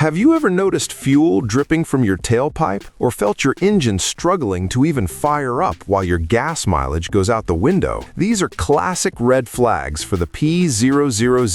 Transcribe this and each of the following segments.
Have you ever noticed fuel dripping from your tailpipe or felt your engine struggling to even fire up while your gas mileage goes out the window? These are classic red flags for the P009E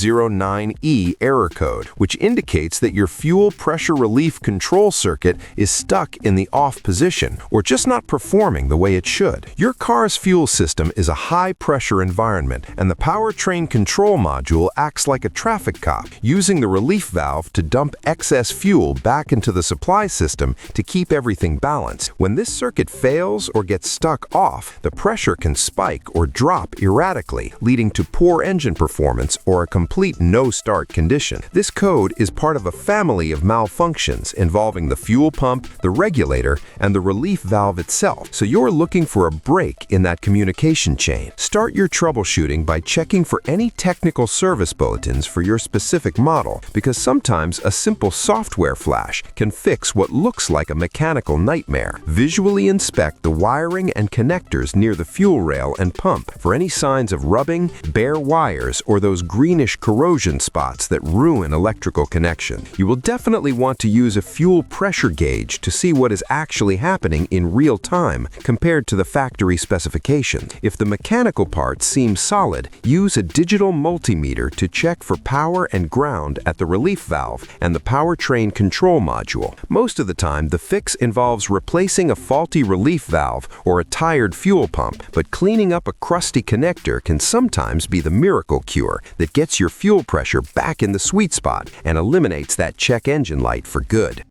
error code, which indicates that your fuel pressure relief control circuit is stuck in the off position or just not performing the way it should. Your car's fuel system is a high-pressure environment, and the powertrain control module acts like a traffic cop, using the relief valve to dump excess fuel back into the supply system to keep everything balanced. When this circuit fails or gets stuck off, the pressure can spike or drop erratically, leading to poor engine performance or a complete no-start condition. This code is part of a family of malfunctions involving the fuel pump, the regulator, and the relief valve itself, so you're looking for a break in that communication chain. Start your troubleshooting by checking for any technical service bulletins for your specific model, because sometimes a simple software flash can fix what looks like a mechanical nightmare. Visually inspect the wiring and connectors near the fuel rail and pump for any signs of rubbing, bare wires, or those greenish corrosion spots that ruin electrical connection. You will definitely want to use a fuel pressure gauge to see what is actually happening in real time compared to the factory specification. If the mechanical parts seem solid, use a digital multimeter to check for power and ground at the relief valve and the powertrain control module. Most of the time, the fix involves replacing a faulty relief valve or a tired fuel pump, but cleaning up a crusty connector can sometimes be the miracle cure that gets your fuel pressure back in the sweet spot and eliminates that check engine light for good.